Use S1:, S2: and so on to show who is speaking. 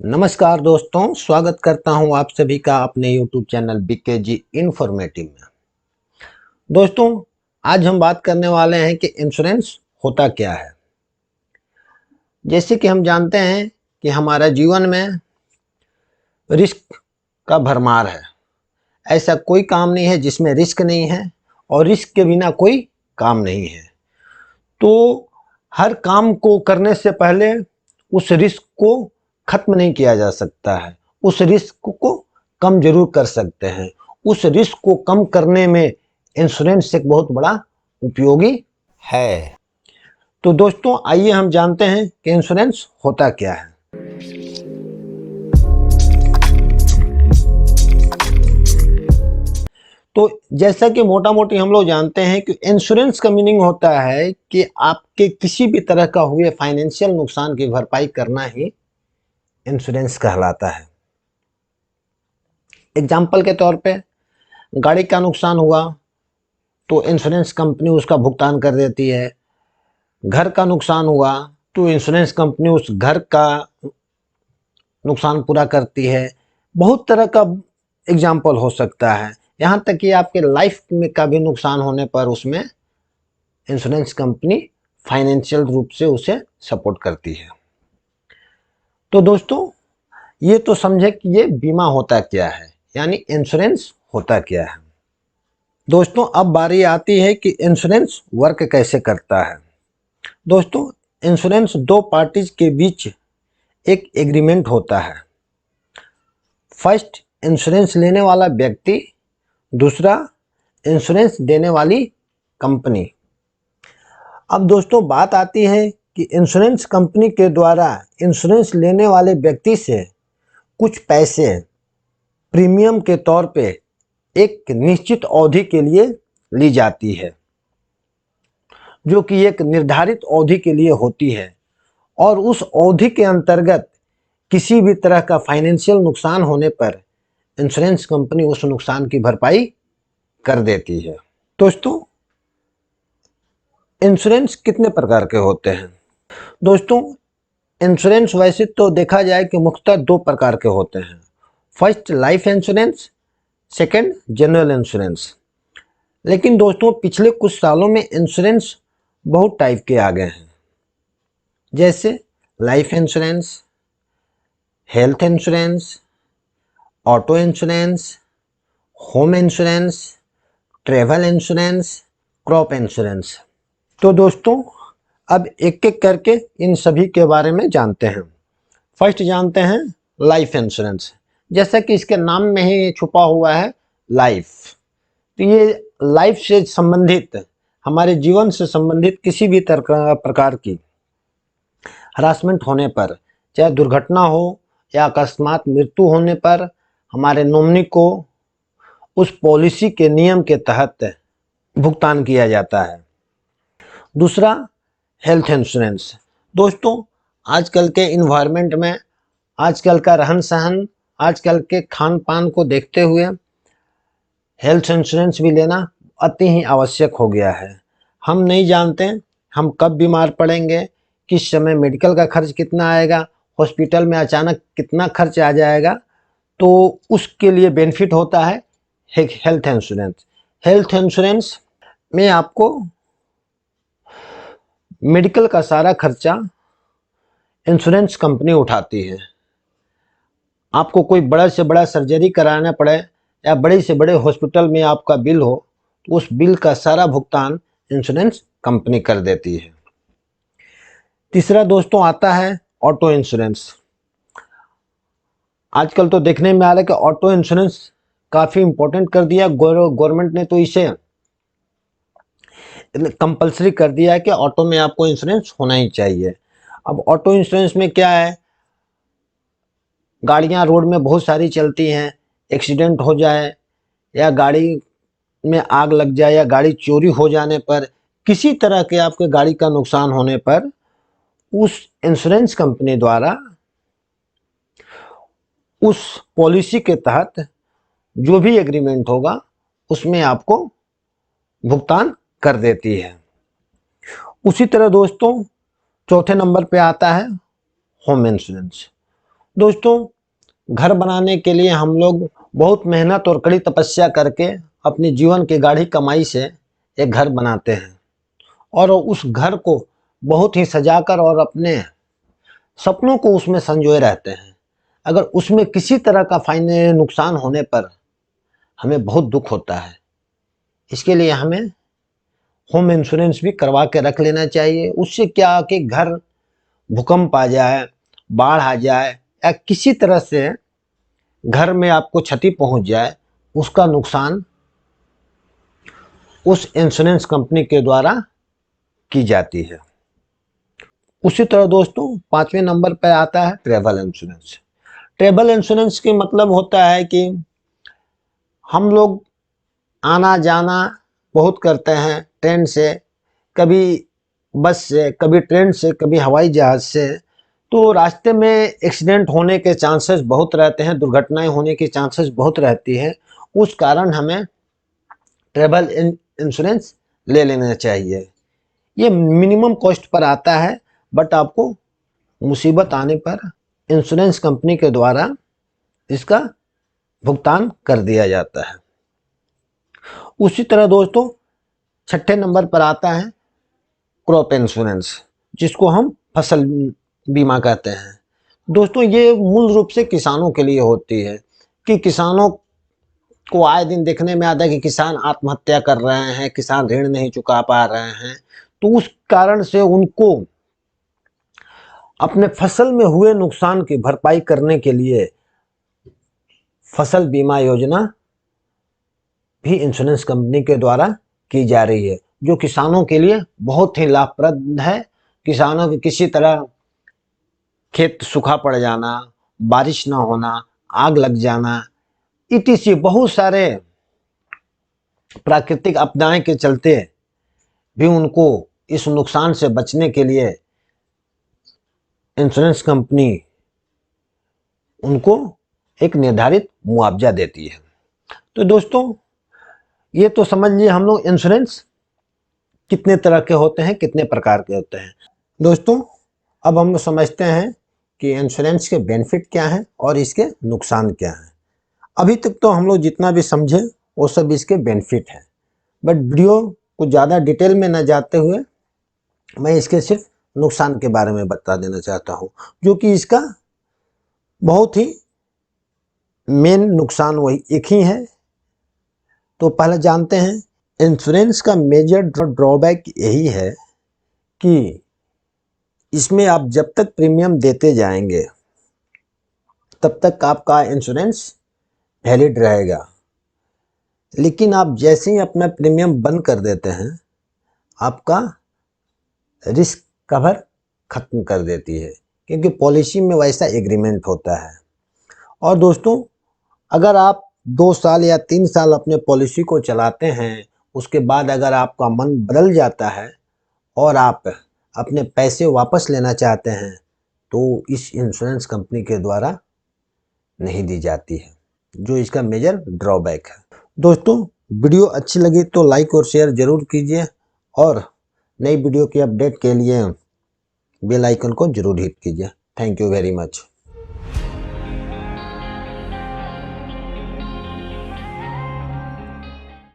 S1: नमस्कार दोस्तों, स्वागत करता हूं आप सभी का अपने YouTube चैनल बीकेजी इन्फॉर्मेटिव में। दोस्तों, आज हम बात करने वाले हैं कि इंश्योरेंस होता क्या है। जैसे कि हम जानते हैं कि हमारा जीवन में रिस्क का भरमार है। ऐसा कोई काम नहीं है जिसमें रिस्क नहीं है और रिस्क के बिना कोई काम नहीं है। तो हर काम को करने से पहले उस रिस्क को खत्म नहीं किया जा सकता है, उस रिस्क को कम जरूर कर सकते हैं। उस रिस्क को कम करने में इंश्योरेंस एक बहुत बड़ा उपयोगी है। तो दोस्तों, आइए हम जानते हैं कि इंश्योरेंस होता क्या है। तो जैसा कि मोटा मोटी हम लोग जानते हैं कि इंश्योरेंस का मीनिंग होता है कि आपके किसी भी तरह का हुए फाइनेंशियल नुकसान की भरपाई करना ही इंश्योरेंस कहलाता है। एग्जाम्पल के तौर पे गाड़ी का नुकसान हुआ तो इंश्योरेंस कंपनी उसका भुगतान कर देती है। घर का नुकसान हुआ तो इंश्योरेंस कंपनी उस घर का नुकसान पूरा करती है। बहुत तरह का एग्जाम्पल हो सकता है, यहाँ तक कि आपके लाइफ में का भी नुकसान होने पर उसमें इंश्योरेंस कंपनी फाइनेंशियल रूप से उसे सपोर्ट करती है। तो दोस्तों, ये तो समझे कि ये बीमा होता क्या है, यानी इंश्योरेंस होता क्या है। दोस्तों, अब बारी आती है कि इंश्योरेंस वर्क कैसे करता है। दोस्तों, इंश्योरेंस दो पार्टीज के बीच एक एग्रीमेंट होता है। फर्स्ट, इंश्योरेंस लेने वाला व्यक्ति, दूसरा इंश्योरेंस देने वाली कंपनी। अब दोस्तों, बात आती है कि इंश्योरेंस कंपनी के द्वारा इंश्योरेंस लेने वाले व्यक्ति से कुछ पैसे प्रीमियम के तौर पे एक निश्चित अवधि के लिए ली जाती है, जो कि एक निर्धारित अवधि के लिए होती है, और उस अवधि के अंतर्गत किसी भी तरह का फाइनेंशियल नुकसान होने पर इंश्योरेंस कंपनी उस नुकसान की भरपाई कर देती है। दोस्तों, इंश्योरेंस कितने प्रकार के होते हैं। दोस्तों, इंश्योरेंस वैसे तो देखा जाए कि मुख्यतः दो प्रकार के होते हैं। First, life insurance, second, general insurance. लेकिन दोस्तों, पिछले कुछ सालों में इंश्योरेंस बहुत टाइप के आ गए हैं, जैसे life insurance, health insurance, auto insurance, home insurance, travel insurance, crop insurance. तो दोस्तों, अब एक एक करके इन सभी के बारे में जानते हैं। फर्स्ट जानते हैं लाइफ इंश्योरेंस। जैसा कि इसके नाम में ही छुपा हुआ है लाइफ, तो ये लाइफ से संबंधित, हमारे जीवन से संबंधित किसी भी प्रकार की हरासमेंट होने पर, चाहे दुर्घटना हो या अकस्मात मृत्यु होने पर, हमारे नॉमिनी को उस पॉलिसी के नियम के तहत भुगतान किया जाता है। दूसरा, हेल्थ इंश्योरेंस। दोस्तों, आजकल के इन्वायरमेंट में, आजकल का रहन सहन, आजकल के खान पान को देखते हुए हेल्थ इंश्योरेंस भी लेना अति ही आवश्यक हो गया है। हम नहीं जानते हम कब बीमार पड़ेंगे, किस समय मेडिकल का खर्च कितना आएगा, हॉस्पिटल में अचानक कितना खर्च आ जाएगा, तो उसके लिए बेनिफिट होता है हेल्थ इंश्योरेंस। हेल्थ इंश्योरेंस में आपको मेडिकल का सारा खर्चा इंश्योरेंस कंपनी उठाती है। आपको कोई बड़ा से बड़ा सर्जरी कराना पड़े या बड़े से बड़े हॉस्पिटल में आपका बिल हो, तो उस बिल का सारा भुगतान इंश्योरेंस कंपनी कर देती है। तीसरा दोस्तों आता है ऑटो इंश्योरेंस। आजकल तो देखने में आ रहा है कि ऑटो इंश्योरेंस काफ़ी इंपॉर्टेंट कर दिया गवर्नमेंट ने, तो इसे कंपलसरी कर दिया है कि ऑटो में आपको इंश्योरेंस होना ही चाहिए। अब ऑटो इंश्योरेंस में क्या है, गाड़ियां रोड में बहुत सारी चलती हैं, एक्सीडेंट हो जाए या गाड़ी में आग लग जाए या गाड़ी चोरी हो जाने पर, किसी तरह के आपके गाड़ी का नुकसान होने पर उस इंश्योरेंस कंपनी द्वारा उस पॉलिसी के तहत जो भी एग्रीमेंट होगा उसमें आपको भुगतान कर देती है। उसी तरह दोस्तों, चौथे नंबर पे आता है होम इंश्योरेंस। दोस्तों, घर बनाने के लिए हम लोग बहुत मेहनत और कड़ी तपस्या करके अपनी जीवन की गाढ़ी कमाई से एक घर बनाते हैं और उस घर को बहुत ही सजाकर और अपने सपनों को उसमें संजोए रहते हैं। अगर उसमें किसी तरह का नुकसान होने पर हमें बहुत दुख होता है। इसके लिए हमें होम इंश्योरेंस भी करवा के रख लेना चाहिए। उससे क्या कि घर भूकंप आ जाए, बाढ़ आ जाए या किसी तरह से घर में आपको क्षति पहुंच जाए, उसका नुकसान उस इंश्योरेंस कंपनी के द्वारा की जाती है। उसी तरह दोस्तों, 5वें नंबर पर आता है ट्रैवल इंश्योरेंस। ट्रैवल इंश्योरेंस के मतलब होता है कि हम लोग आना जाना बहुत करते हैं, ट्रेन से, कभी बस से, कभी ट्रेन से, कभी हवाई जहाज से। तो रास्ते में एक्सीडेंट होने के चांसेस बहुत रहते हैं, दुर्घटनाएं होने की चांसेस बहुत रहती है। उस कारण हमें ट्रैवल इंश्योरेंस ले लेना चाहिए। ये मिनिमम कॉस्ट पर आता है, बट आपको मुसीबत आने पर इंश्योरेंस कंपनी के द्वारा इसका भुगतान कर दिया जाता है। उसी तरह दोस्तों, 6ठे नंबर पर आता है क्रॉप इंश्योरेंस, जिसको हम फसल बीमा कहते हैं। दोस्तों, ये मूल रूप से किसानों के लिए होती है कि किसानों को आए दिन देखने में आता है कि किसान आत्महत्या कर रहे हैं, किसान ऋण नहीं चुका पा रहे हैं। तो उस कारण से उनको अपने फसल में हुए नुकसान की भरपाई करने के लिए फसल बीमा योजना भी इंश्योरेंस कंपनी के द्वारा की जा रही है, जो किसानों के लिए बहुत ही लाभप्रद है। किसानों की किसी तरह खेत सूखा पड़ जाना, बारिश ना होना, आग लग जाना, इत्यादि बहुत सारे प्राकृतिक आपदाएं के चलते भी उनको इस नुकसान से बचने के लिए इंश्योरेंस कंपनी उनको एक निर्धारित मुआवजा देती है। तो दोस्तों, ये तो समझ लिए हम लोग इंश्योरेंस कितने तरह के होते हैं, कितने प्रकार के होते हैं। दोस्तों, अब हम लोग समझते हैं कि इंश्योरेंस के बेनिफिट क्या हैं और इसके नुकसान क्या हैं। अभी तक तो हम लोग जितना भी समझे वो सब इसके बेनिफिट हैं, बट वीडियो को ज़्यादा डिटेल में न जाते हुए मैं इसके सिर्फ नुकसान के बारे में बता देना चाहता हूँ, जो कि इसका बहुत ही मेन नुकसान वही एक ही है। तो पहले जानते हैं, इंश्योरेंस का मेजर ड्रॉबैक यही है कि इसमें आप जब तक प्रीमियम देते जाएंगे तब तक आपका इंश्योरेंस वैलिड रहेगा, लेकिन आप जैसे ही अपना प्रीमियम बंद कर देते हैं आपका रिस्क कवर खत्म कर देती है, क्योंकि पॉलिसी में वैसा एग्रीमेंट होता है। और दोस्तों, अगर आप 2 साल या 3 साल अपने पॉलिसी को चलाते हैं, उसके बाद अगर आपका मन बदल जाता है और आप अपने पैसे वापस लेना चाहते हैं, तो इस इंश्योरेंस कंपनी के द्वारा नहीं दी जाती है, जो इसका मेजर ड्रॉबैक है। दोस्तों, वीडियो अच्छी लगी तो लाइक और शेयर ज़रूर कीजिए और नई वीडियो की अपडेट के लिए बेल आइकन को जरूर हिट कीजिए। Thank you very much.